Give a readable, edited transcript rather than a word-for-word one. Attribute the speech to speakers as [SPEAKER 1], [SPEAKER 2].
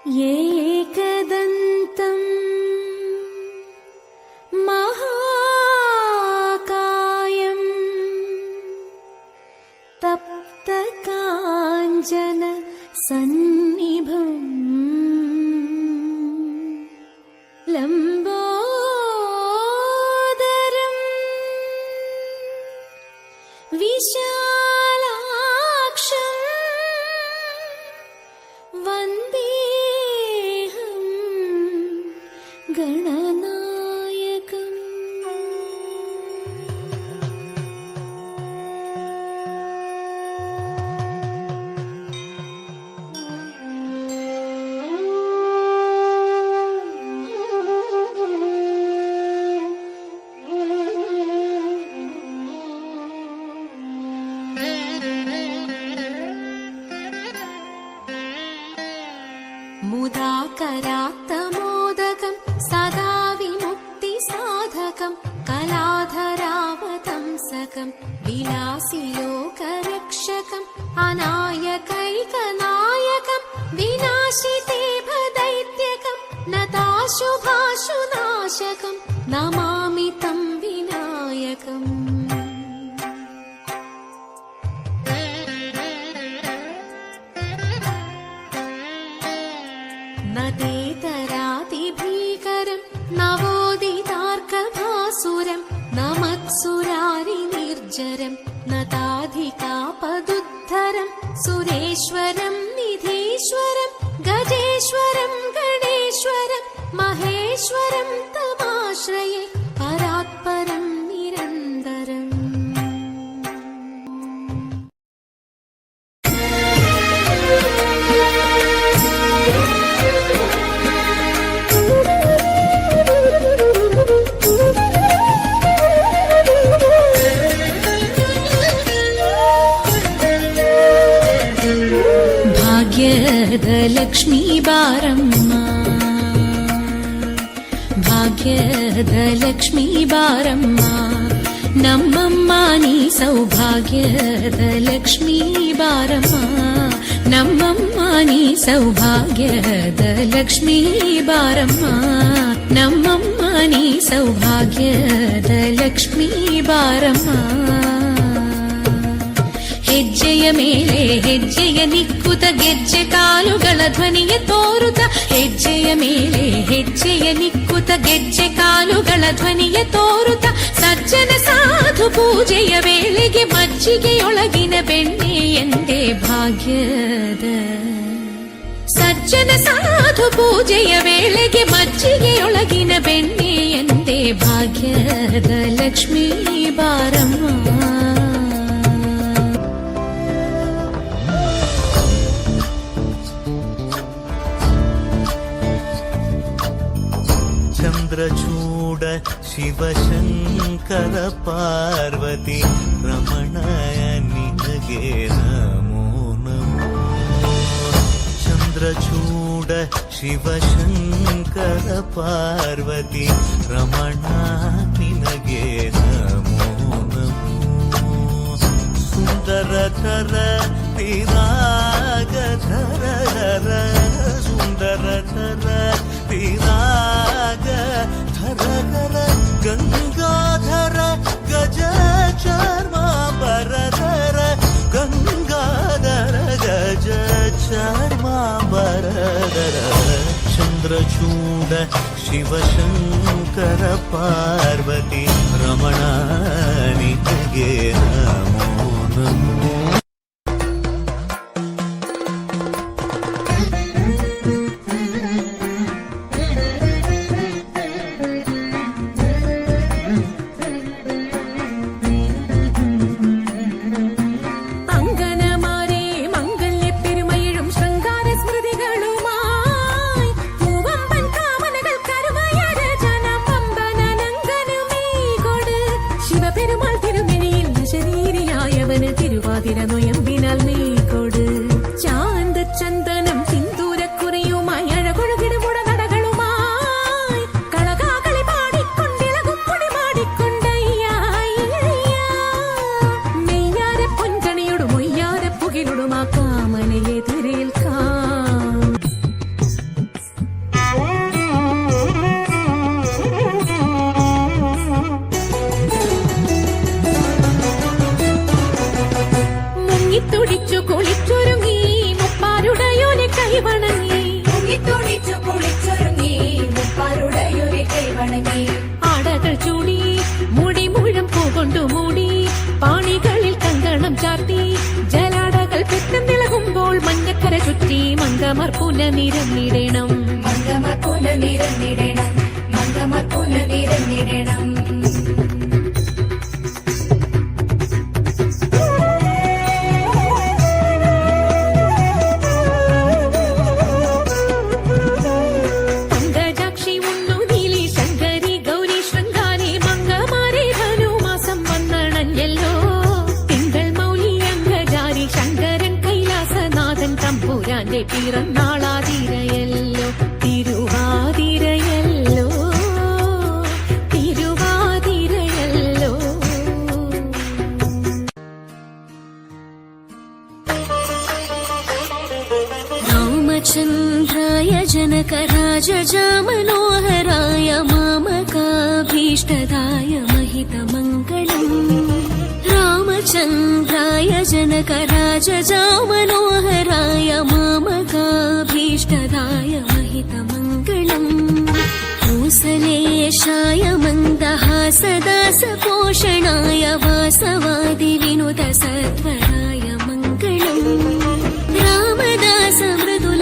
[SPEAKER 1] एकदन्तं महाकायं तप्तकाञ्चन सन्निभं लम्बोदरं विशालाक्षं वन्देऽहं गणनायकम्। मुदाकरात्तमोदकं सदा विमुक्तिसाधकं कलाधरावतंसकं विलासिलोकरक्षकम् अनायकैकनायकं विनाशिते भदैत्यकं नताशुभाशुनाशकं नमामि तं विनायकम्। नतेतरातिभीकरं नवोदितार्कभासुरं नमत्सुरारिनिर्जरं नताधिकापदुद्धरं सुरेश्वरं निधीश्वरं गजेश्वरं गणेश्वरं महेश्वरं तमाश्रये परात्परं निरन्तरम्। ಭಾಗ್ಯದಲಕ್ಷ್ಮೀ ಬಾರಮ್ಮ ಭಾಗ್ಯದಲಕ್ಷ್ಮೀ ಬಾರಮ್ಮ ನಮ್ಮಮ್ಮ ನೀ ಸೌಭಾಗ್ಯದ ಲಕ್ಷ್ಮೀ ಬಾರಮ್ಮ ನಮ್ಮಮ್ಮ ನೀ ಸೌಭಾಗ್ಯದ ಲಕ್ಷ್ಮೀ ಬಾರಮ್ಮ ನಮ್ಮಮ್ಮ ನೀ ಸೌಭಾಗ್ಯದ ಲಕ್ಷ್ಮೀ ಬಾರಮ್ಮ ಹೆಜ್ಜೆಯ ಮೇಲೆ ಹೆಜ್ಜೆಯ ನಿಕ್ಕುತ ಗೆಜ್ಜೆ ಕಾಲುಗಳ ಧ್ವನಿಯ ತೋರುತ್ತ ಹೆಜ್ಜೆಯ ಮೇಲೆ ಹೆಜ್ಜೆಯ ನಿಕ್ಕುತ ಗೆಜ್ಜೆ ಕಾಲುಗಳ ಧ್ವನಿಯ ತೋರುತ್ತ ಸಜ್ಜನ ಸಾಧು ಪೂಜೆಯ ವೇಳೆಗೆ ಮಜ್ಜಿಗೆಯೊಳಗಿನ ಬೆಣ್ಣೆ ಎಂದೇ ಭಾಗ್ಯದ ಸಜ್ಜನ ಸಾಧು ಪೂಜೆಯ ವೇಳೆಗೆ ಮಜ್ಜಿಗೆಯೊಳಗಿನ ಬೆಣ್ಣೆ ಎಂದೇ ಭಾಗ್ಯದ ಲಕ್ಷ್ಮೀ ಬಾರಮ್ಮ
[SPEAKER 2] ಚಂದ್ರಚೂಡ ಶಿವಶಂಕರ ಪಾರ್ವತಿ ರಮಣಯ ನಿನಗೆ ನಮೋ ನಮೋ ಚಂದ್ರಚೂಡ ಶಿವಶಂಕರ ಪಾರ್ವತಿ ರಮಣ ನಿನಗೆ ನಮೋ ನಮೋ ಸುಂದರತರ ವಿರಾಗಧರ ಸುಂದರತರ ವಿರಾಗ ಧರಗರ ಗಂಗಾಧರ ಗಜ ಚರ್ಮಾಂಬರಧರ ಗಂಗಾಧರ ಗಜ ಚರ್ಮಾಂಬರಧರ ಚಂದ್ರಚೂಡ ಶಿವಶಂಕರ ಪಾರ್ವತಿ ರಮಣ ನಿನಗೆ ನಮೋ ನಮೋ
[SPEAKER 3] തുടിച്ചു കുളിച്ചൊരുങ്ങി മുപ്പാരുടയൊരു കൈവണങ്ങി
[SPEAKER 1] ആടകൾ ചൂടി മുടി മുഴം പൂകൊണ്ടു മൂടി പാണികളിൽ കങ്കണം ചാർത്തി ജലാടകൾ പെട്ടെന്നിളകുമ്പോൾ മഞ്ഞക്കര ചുറ്റി മങ്കമർ പുനനിരന്നിടണം
[SPEAKER 3] മംഗമർ പുനനിരന്നിടണം മംഗമർ പുനനിരന്നിടണം
[SPEAKER 1] പങ്കജാക്ഷി ഉണ്ണു നീലി ശങ്കരി ഗൗരി ശൃംഗാരി മംഗമാരെ ധനുമാസം വന്നണഞ്ഞല്ലോ തിങ്കൾ മൗലി അംഗജാരി ശങ്കരൻ കൈലാസനാഥൻ തമ്പുരാന്റെ പിറന്നാളാതിരയല്ലോ തിരുവാതിരയല്ലോ തിരുവാതിരയല്ലോ रामचन्द्राय जनकराजजामनोहराय मामकाभीष्टदाय महितमङ्गलम् रामचन्द्राय जनकराजजामनोहराय मामकाभीष्टदाय महितमङ्गलम् कोसलेशाय मन्दहासदासपोषणाय वासवादिविनुतसत्वराय मङ्गलम् रामदास मृदुल